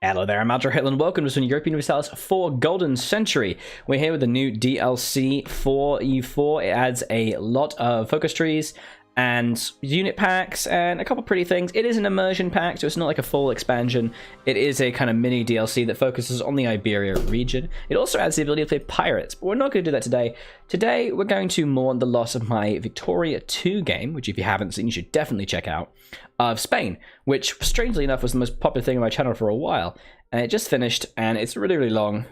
Hello there, I'm Alter Hitler and welcome to Europa Universalis IV Golden Century. We're here with the new DLC for E4. It adds a lot of focus trees and unit packs and a couple pretty things. It is an immersion pack, so it's not like a full expansion. It is a kind of mini DLC that focuses on the Iberia region. It also adds the ability to play pirates, but we're not going to do that today. Today, we're going to mourn the loss of my Victoria 2 game, which if you haven't seen, you should definitely check out, of Spain, which strangely enough was the most popular thing on my channel for a while. And it just finished, and it's really, really long,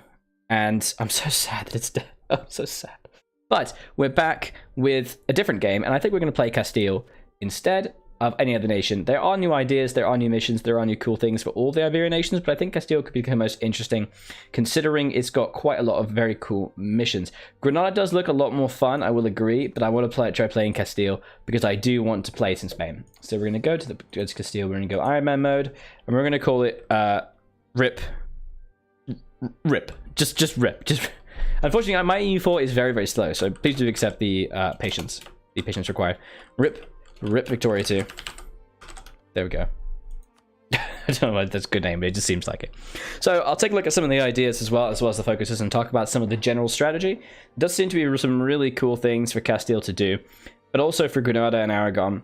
and I'm so sad that it's dead. I'm so sad. But we're back with a different game, and I think we're going to play Castile instead of any other nation. There are new ideas, there are new missions, there are new cool things for all the Iberian nations, but I think Castile could be the most interesting, considering it's got quite a lot of very cool missions. Granada does look a lot more fun, I will agree, but I want to try playing Castile because I do want to play it in Spain. So we're going to go to Castile, we're going to go Iron Man mode, and we're going to call it Rip. Just rip. Unfortunately, my EU4 is very, very slow, so please do accept the patience. The patience required. Rip Victoria 2. There we go. I don't know why that's a good name, but it just seems like it. So I'll take a look at some of the ideas as well as the focuses and talk about some of the general strategy. There does seem to be some really cool things for Castile to do, but also for Granada and Aragon.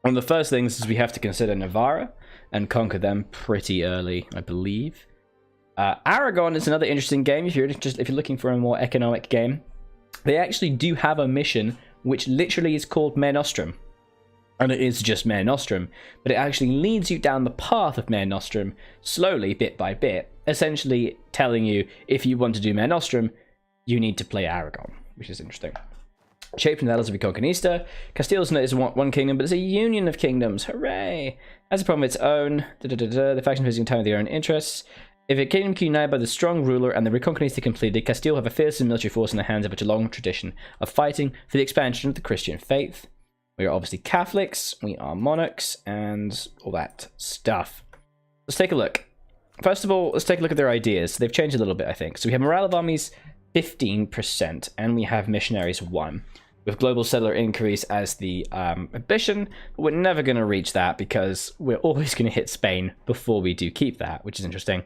One of the first things is we have to consider Navara and conquer them pretty early, I believe. Aragon is another interesting game if you're looking for a more economic game. They actually do have a mission which literally is called Mare Nostrum. And it is just Mare Nostrum, but it actually leads you down the path of Mare Nostrum slowly, bit by bit, essentially telling you if you want to do Mare Nostrum, you need to play Aragon, which is interesting. Shaped from the Atlas of Reconquista, Castile is one kingdom, but it's a union of kingdoms. Hooray! Has a problem of its own. The faction facing time with their own interests. If a kingdom can unite by the strong ruler and the Reconquista completed, Castile have a fierce military force in the hands of a long tradition of fighting for the expansion of the Christian faith. We are obviously Catholics, we are monarchs, and all that stuff. Let's take a look. First of all, let's take a look at their ideas. They've changed a little bit, I think. So we have morale of armies 15%, and we have missionaries 1. With global settler increase as the ambition, but we're never going to reach that because we're always going to hit Spain before we do keep that, which is interesting.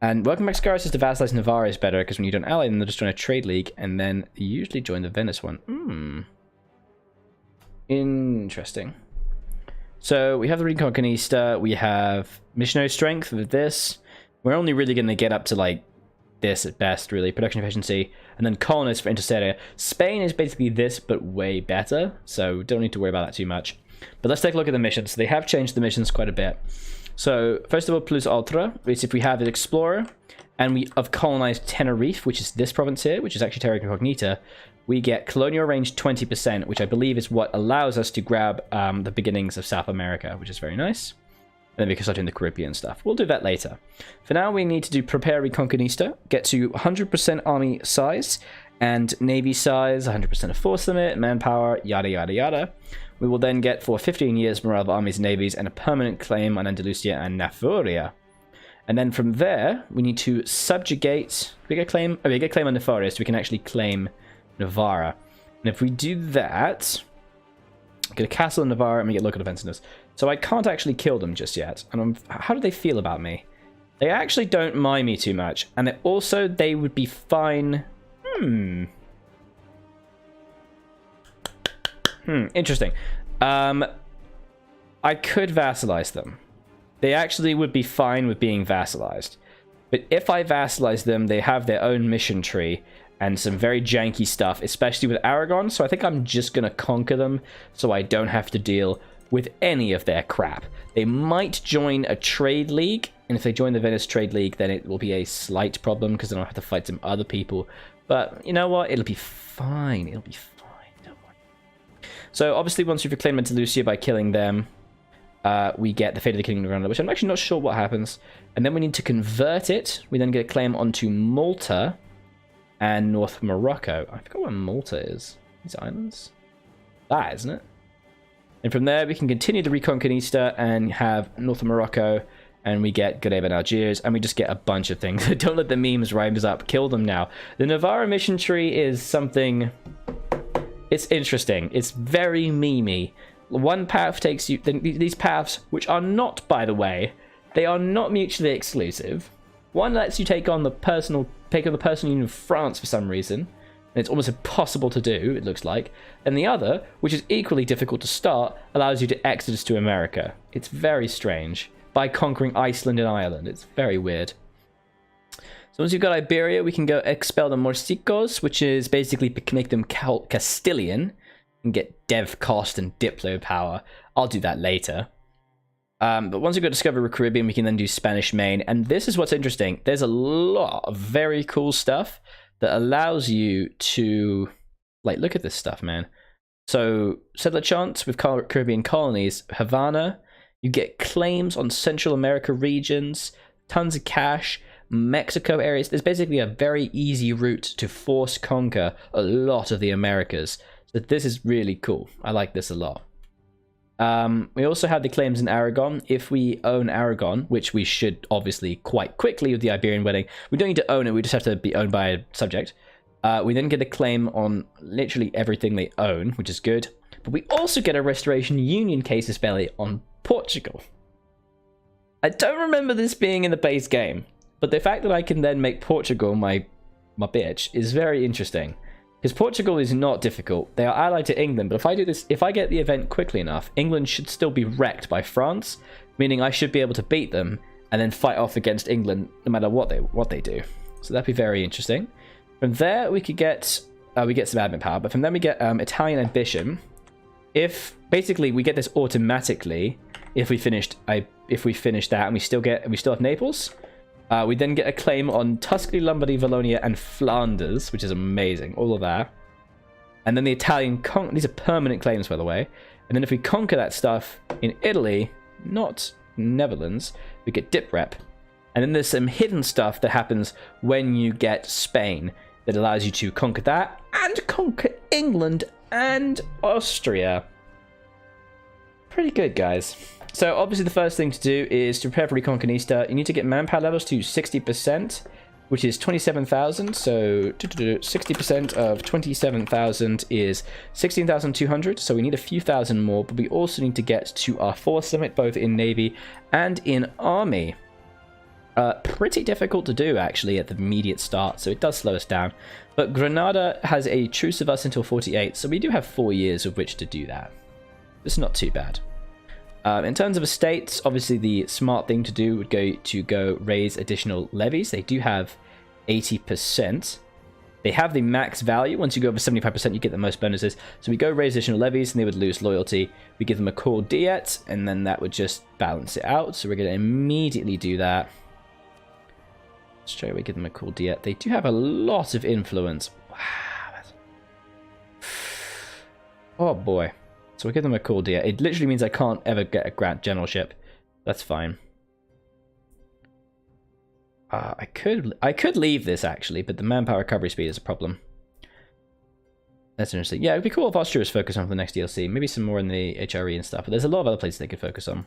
And welcome back Scaris to vassalize Navara is better because when you don't ally them, they'll just join a trade league and then you usually join the Venice one. Interesting. So we have the Reconquista, we have missionary strength with this. We're only really going to get up to like this at best, really. Production efficiency, and then colonists for Interseria. Spain is basically this, but way better, so don't need to worry about that too much. But let's take a look at the missions. They have changed the missions quite a bit. So, first of all, Plus Ultra, which if we have an Explorer, and we have colonized Tenerife, which is this province here, which is actually Terra Incognita, we get colonial range 20%, which I believe is what allows us to grab the beginnings of South America, which is very nice. And then we can start doing the Caribbean stuff. We'll do that later. For now, we need to do Prepare Reconquista, get to 100% army size and navy size, 100% of force limit, manpower, yada, yada, yada. We will then get for 15 years morale of armies and navies and a permanent claim on Andalusia and Navara. And then from there, we need to subjugate. We get a claim. Oh, we get a claim on Navara, so we can actually claim Navara. And if we do that, get a castle in Navara and we get local defensiveness. So I can't actually kill them just yet. And how do they feel about me? They actually don't mind me too much. And they would be fine. Interesting. I could vassalize them. They actually would be fine with being vassalized. But if I vassalize them, they have their own mission tree and some very janky stuff, especially with Aragon. So I think I'm just going to conquer them so I don't have to deal with any of their crap. They might join a trade league, and if they join the Venice Trade League, then it will be a slight problem because then I'll have to fight some other people. But you know what? It'll be fine. It'll be fine. Don't worry. So obviously, once we've reclaimed Andalusia by killing them, we get the fate of the Kingdom of Granada, which I'm actually not sure what happens. And then we need to convert it. We then get a claim onto Malta and North Morocco. I forgot where Malta is. These islands? That, isn't it? And from there, we can continue the Reconquista and have North Morocco, and we get Gadeba and Algiers, and we just get a bunch of things. Don't let the memes rise up. Kill them now. The Navara mission tree is something... It's interesting. It's very memey. One path takes you... These paths, which are not, by the way, They are not mutually exclusive. One lets you take on the personal union of France for some reason, and it's almost impossible to do, it looks like. And the other, which is equally difficult to start, allows you to exodus to America. It's very strange. By conquering Iceland and Ireland. It's very weird. So once you've got Iberia, we can go expel the Morsicos, which is basically make them Castilian and get dev cost and diplo power. I'll do that later. But once we've got Discover Caribbean, we can then do Spanish Main. And this is what's interesting. There's a lot of very cool stuff that allows you to... Like, look at this stuff, man. So, settler chance with Caribbean colonies. Havana, you get claims on Central America regions, tons of cash, Mexico areas. There's basically a very easy route to force conquer a lot of the Americas. So this is really cool. I like this a lot. We also have the claims in Aragon. If we own Aragon, which we should obviously quite quickly with the Iberian wedding, we don't need to own it, we just have to be owned by a subject. We then get a claim on literally everything they own, which is good. But we also get a restoration union casus belli on Portugal. I don't remember this being in the base game, but the fact that I can then make Portugal my bitch is very interesting. Because Portugal is not difficult. They are allied to England, but if I do this, if I get the event quickly enough, England should still be wrecked by France, meaning I should be able to beat them and then fight off against England no matter what they do. So that'd be very interesting. From there, we could get we get some admin power, but from then we get Italian ambition. If basically we get this automatically, if we finish that and we still have Naples. We then get a claim on Tuscany, Lombardy, Wallonia, and Flanders, which is amazing. All of that. And then the Italian... These are permanent claims, by the way. And then if we conquer that stuff in Italy, not Netherlands, we get dip rep. And then there's some hidden stuff that happens when you get Spain that allows you to conquer that and conquer England and Austria. Pretty good, guys. So obviously the first thing to do is to prepare for Reconquista. You need to get manpower levels to 60%, which is 27,000. So 60% of 27,000 is 16,200. So we need a few thousand more, but we also need to get to our force limit, both in Navy and in Army. Pretty difficult to do, actually, at the immediate start, so it does slow us down. But Granada has a truce of us until 48, so we do have 4 years of which to do that. It's not too bad. In terms of estates, obviously the smart thing to do would go raise additional levies. They do have 80%. They have the max value. Once you go over 75%, you get the most bonuses. So we go raise additional levies, and they would lose loyalty. We give them a core diet, and then that would just balance it out. So we're going to immediately do that. Straight away give them a cool diet. They do have a lot of influence. Wow. Oh boy. So we'll give them a cool diet. It literally means I can't ever get a grant generalship. That's fine. I could leave this actually, but the manpower recovery speed is a problem. That's interesting. Yeah, it'd be cool if Austria was focused on for the next DLC. Maybe some more in the HRE and stuff. But there's a lot of other places they could focus on.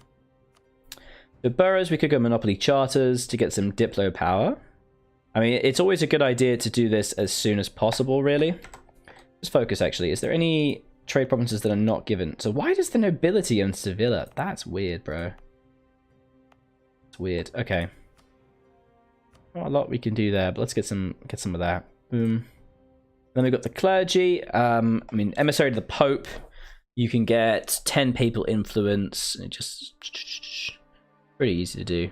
The boroughs, we could go Monopoly Charters to get some Diplo power. I mean, it's always a good idea to do this as soon as possible, really. Just focus, actually. Is there any trade provinces that are not given? So why does the nobility own Sevilla? That's weird, bro. It's weird. Okay. Not a lot we can do there, but let's get some of that. Boom. Then we've got the clergy. I mean, emissary to the Pope. You can get 10 papal influence. It just pretty easy to do.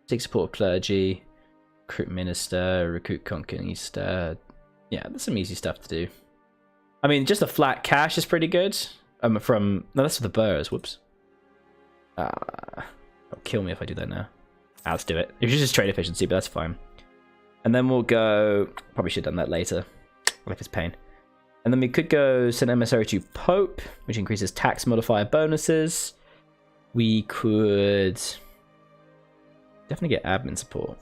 Take support of clergy. Recruit minister. Recruit conquista. Yeah, there's some easy stuff to do. I mean, just a flat cash is pretty good. No, that's for the boroughs. Whoops. It'll kill me if I do that now. Let's do it. It's just trade efficiency, but that's fine. And then we'll go... Probably should have done that later. Life is pain. And then we could go send emissary to Pope, which increases tax modifier bonuses. We could... definitely get admin support.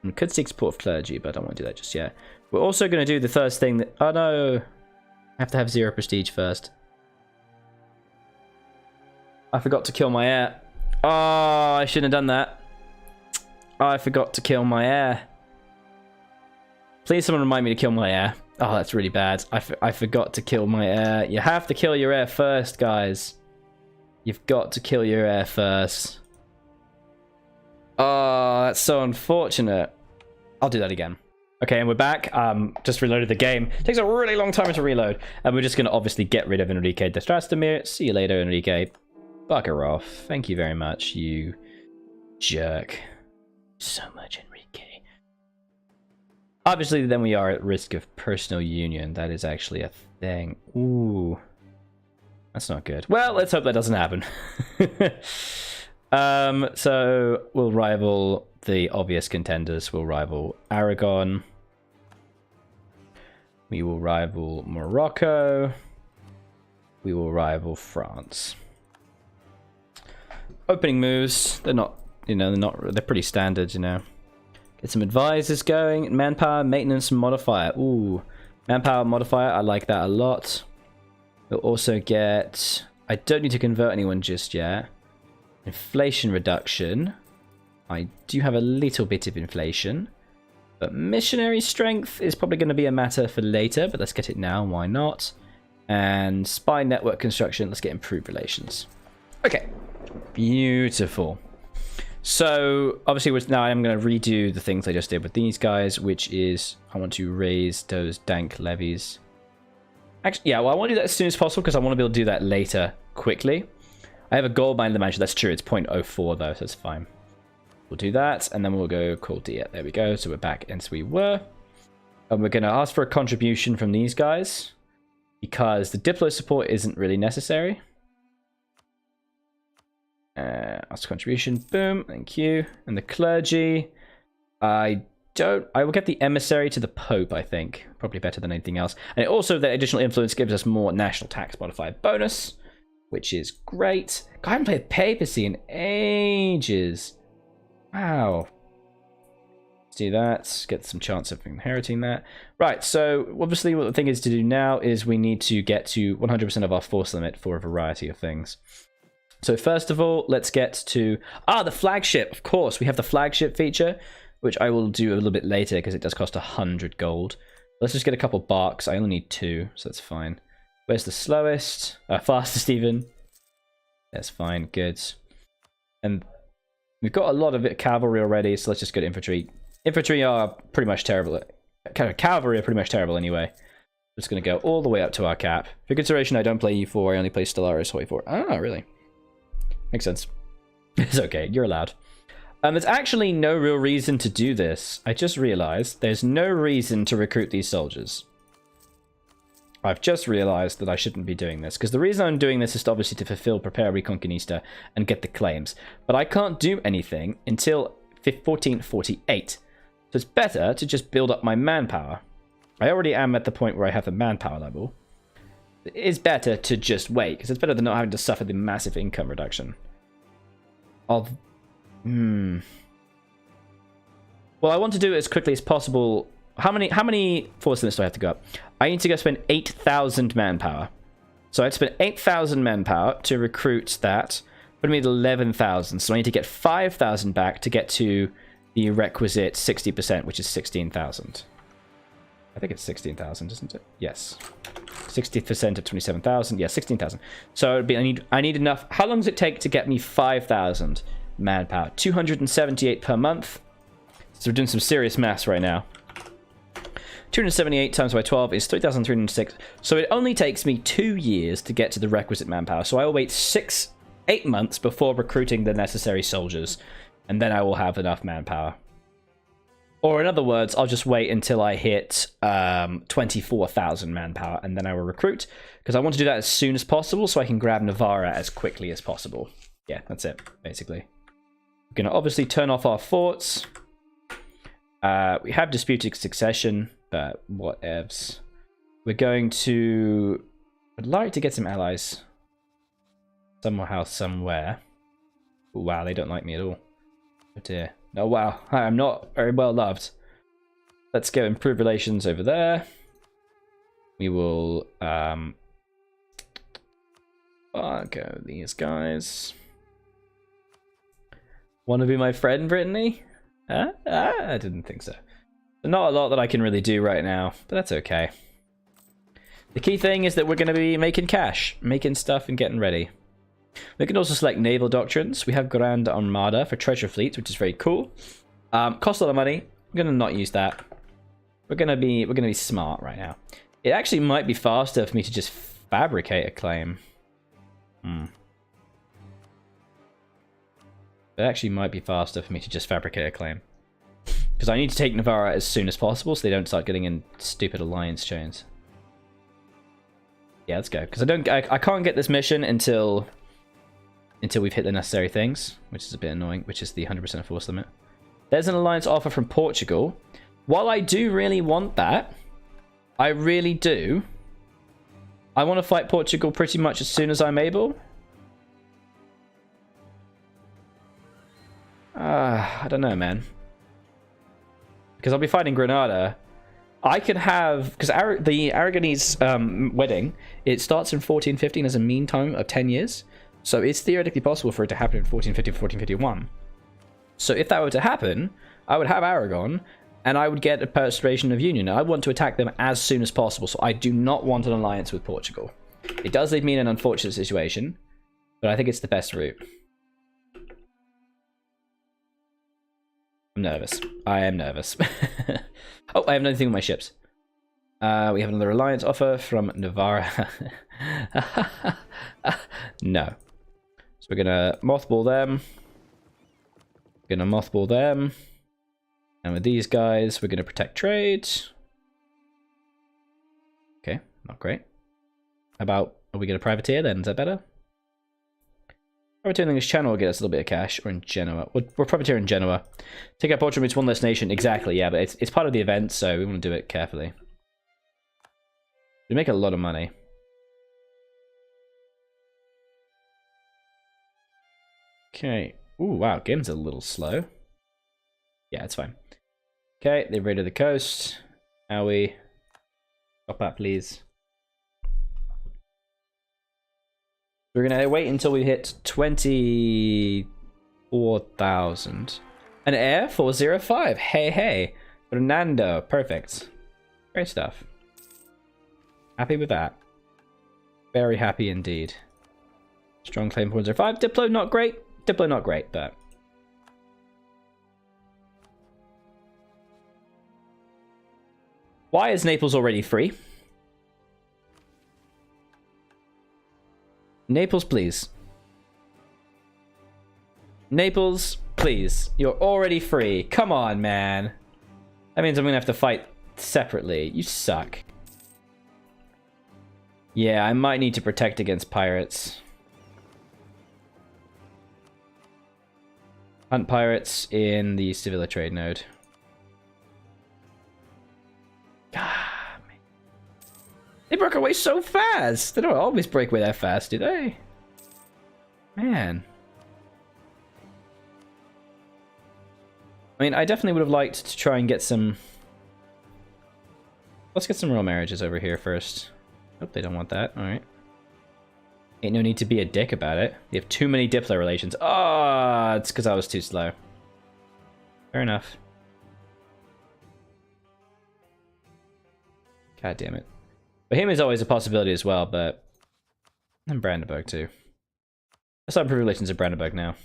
We could seek support of clergy, but I don't want to do that just yet. We're also going to do the first thing that... Oh no! I have to have 0 prestige first. I forgot to kill my heir. Oh, I shouldn't have done that. I forgot to kill my heir. Please someone remind me to kill my heir. Oh, that's really bad. I forgot to kill my heir. You have to kill your heir first, guys. You've got to kill your heir first. Oh, that's so unfortunate. I'll do that again. Okay, and we're back. Just reloaded the game. It takes a really long time to reload. And we're just going to obviously get rid of Enrique de Strastomir. See you later, Enrique. Bugger off. Thank you very much, you jerk. So much, Enrique. Obviously, then we are at risk of personal union. That is actually a thing. Ooh. That's not good. Well, let's hope that doesn't happen. So we'll rival the obvious contenders. We'll rival Aragon. We will rival Morocco. We will rival France. Opening moves. They're not, they're pretty standard, Get some advisors going. Manpower, maintenance, modifier. Ooh. Manpower modifier. I like that a lot. We'll also get... I don't need to convert anyone just yet. Inflation reduction. I do have a little bit of inflation. But missionary strength is probably going to be a matter for later. But let's get it now. Why not? And spy network construction. Let's get improved relations. Okay. Beautiful. So, obviously, now I'm going to redo the things I just did with these guys. Which is, I want to raise those dank levies. Actually, yeah, well, I want to do that as soon as possible because I want to be able to do that later quickly. I have a gold mine in the mansion. That's true. It's 0.04 though, so that's fine. We'll do that, and then we'll go call D. There we go. So we're back as we were. And we're going to ask for a contribution from these guys because the Diplo support isn't really necessary. Ask contribution. Boom. Thank you. And the clergy. I will get the emissary to the Pope, I think. Probably better than anything else. And also, the additional influence gives us more national tax modifier bonus, which is great. God, I haven't played papacy in ages. Wow. Let's do that. Get some chance of inheriting that. Right, so obviously what the thing is to do now is we need to get to 100% of our force limit for a variety of things. So first of all, let's get to... the flagship, of course. We have the flagship feature, which I will do a little bit later because it does cost 100 gold. Let's just get a couple barks. I only need 2, so that's fine. Where's the slowest? Fastest even. That's fine, good. And we've got a lot of cavalry already, so let's just go to infantry. Infantry are pretty much terrible. Cavalry are pretty much terrible anyway. Just going to go all the way up to our cap. For consideration, I don't play E4, I only play Stellaris 44. Ah, really? Makes sense. It's okay, you're allowed. There's actually no real reason to do this. I just realized there's no reason to recruit these soldiers. I've just realized that I shouldn't be doing this, because the reason I'm doing this is obviously to fulfill Prepare Reconquista and get the claims. But I can't do anything until 1448. So it's better to just build up my manpower. I already am at the point where I have the manpower level. It is better to just wait, because it's better than not having to suffer the massive income reduction. Well, I want to do it as quickly as possible. How many force limits do I have to go up? I need to go spend 8,000 manpower. So I'd spend 8,000 manpower to recruit that. But I need 11,000. So I need to get 5,000 back to get to the requisite 60%, which is 16,000. I think it's 16,000, isn't it? Yes. 60% of 27,000. Yeah, 16,000. So it'd be, I need enough. How long does it take to get me 5,000 manpower? 278 per month. So we're doing some serious maths right now. 278 times by 12 is 3,306. So it only takes me 2 years to get to the requisite manpower. So I will wait 8 months before recruiting the necessary soldiers. And then I will have enough manpower. Or in other words, I'll just wait until I hit 24,000 manpower. And then I will recruit. Because I want to do that as soon as possible so I can grab Navara as quickly as possible. Yeah, that's it, basically. We're going to obviously turn off our forts. We have disputed succession, but whatevs. We're going to... I'd like to get some allies. Somehow, somewhere. Ooh, wow, they don't like me at all. Oh dear. Oh wow, I'm not very well loved. Let's go improve relations over there. We will... go these guys. Want to be my friend, Brittany? Huh? I didn't think so. Not a lot that I can really do right now, but that's okay. The key thing is that we're going to be making cash, making stuff and getting ready. We can also select naval doctrines. We have Grand Armada for treasure fleets, which is very cool. Costs a lot of money. We're gonna not use that. We're gonna be smart right now. It actually might be faster for me to just fabricate a claim. It actually might be faster for me to just fabricate a claim. Because I need to take Navara as soon as possible so they don't start getting in stupid alliance chains. Yeah, let's go. Because I can't get this mission until we've hit the necessary things, which is a bit annoying, which is the 100% force limit. There's an alliance offer from Portugal. While I do really want that, I really do. I want to fight Portugal pretty much as soon as I'm able. I don't know, man. Because I'll be fighting Granada. I could have... Because the Aragonese wedding, it starts in 1415 as a mean time of 10 years. So it's theoretically possible for it to happen in 1450 or 1451. So if that were to happen, I would have Aragon, and I would get a persuasion of union. I want to attack them as soon as possible, so I do not want an alliance with Portugal. It does leave me in an unfortunate situation, but I think it's the best route. I'm nervous. I am nervous. Oh, I have another thing with my ships. We have another alliance offer from Navara. No. So we're gonna mothball them. Gonna mothball them. And with these guys, we're gonna protect trade. Okay, not great. How about, are we gonna privateer then? Is that better? Privateering this channel will get us a little bit of cash, or in Genoa. We're privateering Genoa. Take out Portugal, it's one less nation. Exactly, yeah, but it's part of the event, so we want to do it carefully. We make a lot of money. Okay. Ooh, wow, game's a little slow. Yeah, it's fine. Okay, they've raided the coast. How we... Stop that, please. We're gonna wait until we hit 24,000. An air 405. Hey, hey. Fernando. Perfect. Great stuff. Happy with that. Very happy indeed. Strong claim 405. Diplo not great. Diplo not great, but... Why is Naples already free? Naples, please. Naples, please. You're already free. Come on, man. That means I'm gonna have to fight separately. You suck. Yeah, I might need to protect against pirates. Hunt pirates in the Sevilla trade node. God, man. They broke away so fast! They don't always break away that fast, do they? Man. I mean, I definitely would have liked to try and get some... Let's get some royal marriages over here first. Nope, they don't want that. Alright. Ain't no need to be a dick about it. You have too many Diplo relations. Oh, it's because I was too slow. Fair enough. God damn it. Bohemia is always a possibility as well, but... And Brandenburg too. Let's not improve relations with Brandenburg now.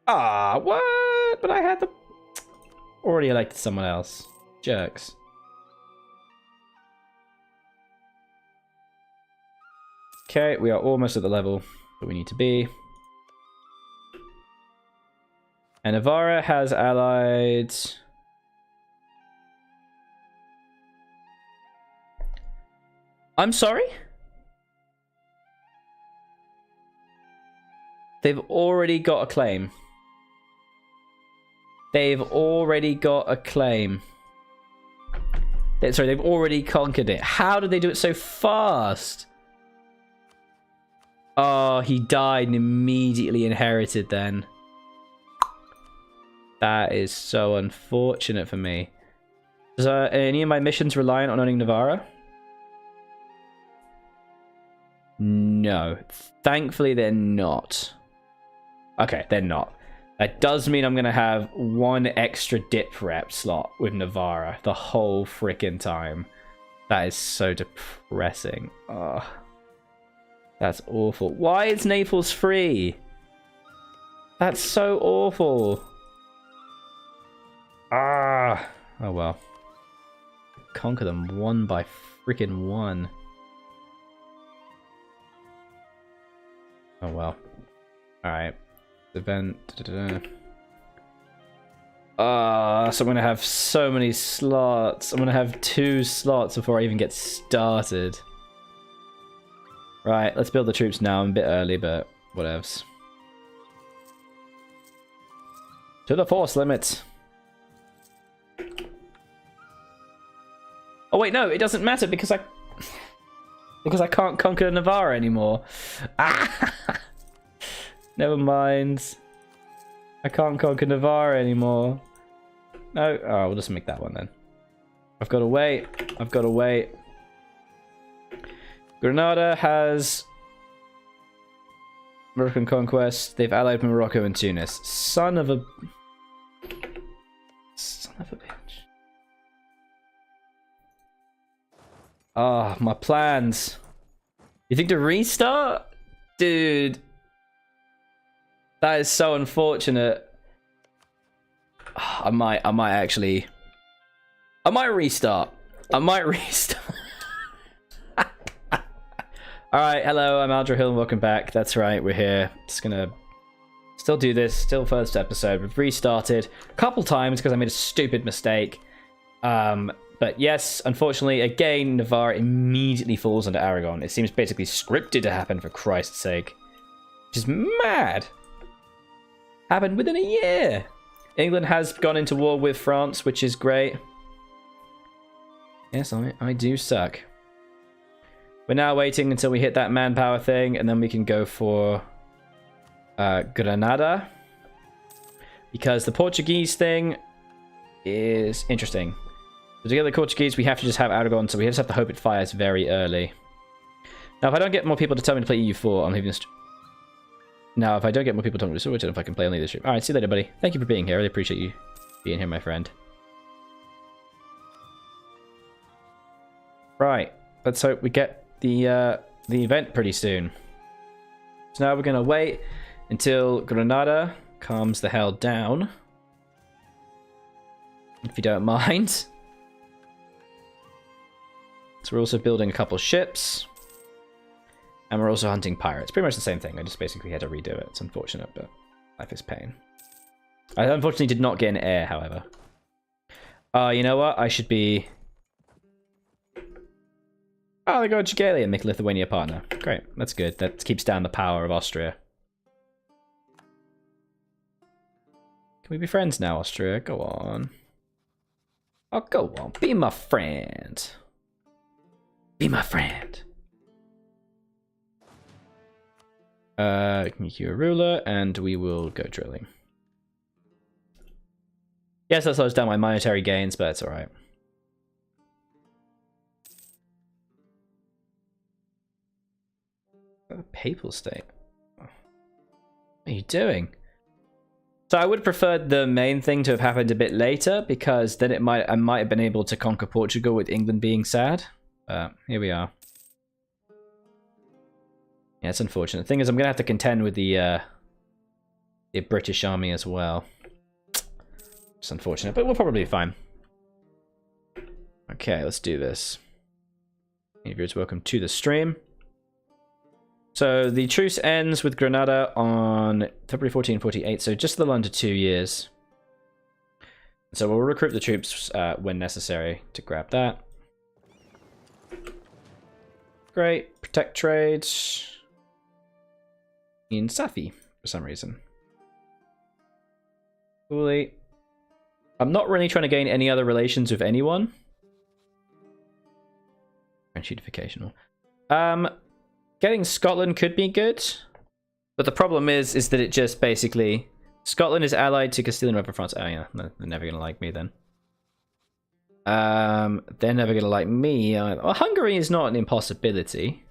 Ah, what? But I had the... Already elected someone else. Jerks. Okay, we are almost at the level that we need to be. And Navara has allied... I'm sorry? They've already got a claim. They've already got a claim. Sorry, they've already conquered it. How did they do it so fast? Oh, he died and immediately inherited then. That is so unfortunate for me. Does any of my missions reliant on owning Navara? No. Thankfully, they're not. Okay, they're not. That does mean I'm going to have one extra dip rep slot with Navara the whole freaking time. That is so depressing. Oh. That's awful. Why is Naples free? That's so awful. Ah. Oh well. Conquer them 1 by freaking 1. Oh well. Alright. Event. So I'm gonna have so many slots. I'm gonna have 2 slots before I even get started. Right, let's build the troops now. I'm a bit early, but whatevs. To the force limit. Oh wait, no, it doesn't matter because I can't conquer Navara anymore. Ah! Never mind. I can't conquer Navara anymore. No, oh, we'll just make that one then. I've got to wait. I've got to wait. Granada has Moroccan conquest. They've allied Morocco and Tunis. Son of a bitch. Ah, my plans. You think to restart? Dude. That is so unfortunate. I might restart. I might restart. Alright, hello, I'm Aldra Hill and welcome back. That's right, we're here. Just gonna still do this, still first episode. We've restarted a couple times because I made a stupid mistake. But yes, unfortunately, again, Navarre immediately falls under Aragon. It seems basically scripted to happen, for Christ's sake. Which is mad. Happened within a year. England has gone into war with France, which is great. Yes, I do suck. We're now waiting until we hit that manpower thing, and then we can go for Granada. Because the Portuguese thing is interesting. So to get the Portuguese, we have to just have Aragon, so we just have to hope it fires very early. Now, if I don't get more people to tell me to play EU4, I'm leaving this... Now, if I don't get more people to tell me to switch it, if I can play only this trip. Alright, see you later, buddy. Thank you for being here. I really appreciate you being here, my friend. Right. Let's hope we get the event pretty soon. So now we're going to wait until Granada calms the hell down. If you don't mind. So we're also building a couple ships. And we're also hunting pirates. Pretty much the same thing. I just basically had to redo it. It's unfortunate, but life is pain. I unfortunately did not get an heir, however. You know what? I should be... Oh, they got Jagalia and make Lithuania partner. Great. That's good. That keeps down the power of Austria. Can we be friends now, Austria? Go on. Oh, go on. Be my friend. Be my friend. Make you a ruler, and we will go drilling. Yes, that slows down my monetary gains, but it's alright. A papal state. What are you doing? So I would have preferred the main thing to have happened a bit later, because then I might have been able to conquer Portugal with England being sad. Here we are. Yeah, it's unfortunate. The thing is, I'm going to have to contend with the British army as well. It's unfortunate, but we'll probably be fine. Okay, let's do this. Any viewers, welcome to the stream. So the truce ends with Granada on February 1448, so just a little under 2 years. So we'll recruit the troops when necessary to grab that. Great. Protect trade in Safi for some reason. Coolly. I'm not really trying to gain any other relations with anyone. French unification. Getting Scotland could be good, but the problem is that it just basically... Scotland is allied to Castile and Europa France. Oh yeah, no, they're never going to like me then. They're never going to like me either. Well, Hungary is not an impossibility.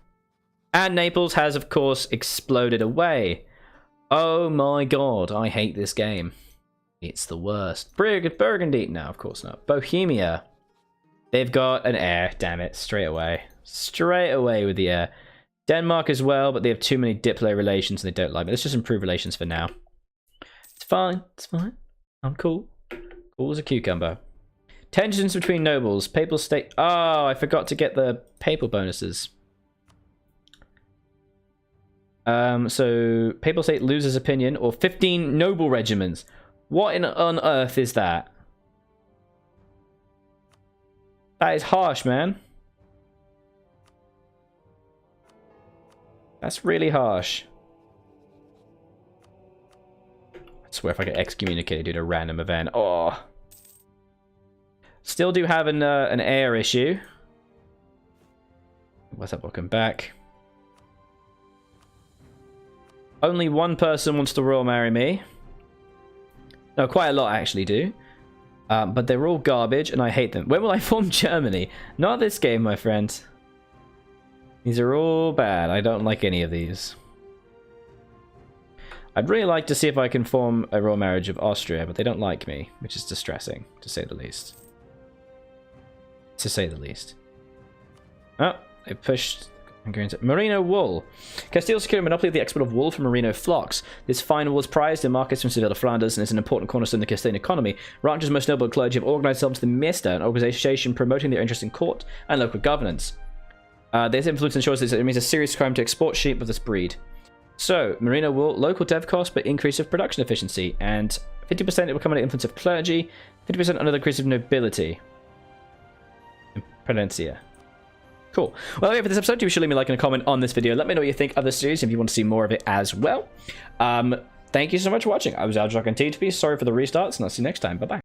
And Naples has, of course, exploded away. Oh my god, I hate this game. It's the worst. Burgundy? No, of course not. Bohemia. They've got an heir, damn it, straight away. Straight away with the heir. Denmark as well, but they have too many diplo relations and they don't like me. Let's just improve relations for now. It's fine. It's fine. I'm cool. Cool as a cucumber. Tensions between nobles. Papal state. Oh, I forgot to get the papal bonuses. So papal state loses opinion or 15 noble regiments. What on earth is that? That is harsh, man. That's really harsh. I swear if I get excommunicated due to a random event. Oh. Still do have an heir issue. What's up? Welcome back. Only one person wants to royal marry me. No, quite a lot actually do. But they're all garbage and I hate them. When will I form Germany? Not this game, my friend. These are all bad. I don't like any of these. I'd really like to see if I can form a royal marriage of Austria, but they don't like me, which is distressing, to say the least. To say the least. Oh, they pushed... I'm going to... Merino wool. Castile secured a monopoly of the export of wool from merino flocks. This fine wool is prized in markets from Seville to Flanders and is an important cornerstone of the Castilian economy. Ranchers' most noble clergy have organized themselves to the Mister, an organization promoting their interest in court and local governance. This influence ensures that it remains a serious crime to export sheep of this breed. So, merino wool, local dev cost, but increase of production efficiency, and 50% it will come under the influence of clergy, 50% under the increase of nobility. And Prudencia. Cool. Well, that's it for this episode. You should leave me a like and a comment on this video. Let me know what you think of the series if you want to see more of it as well. Thank you so much for watching. I was Aljock and TTP. Sorry for the restarts, and I'll see you next time. Bye-bye.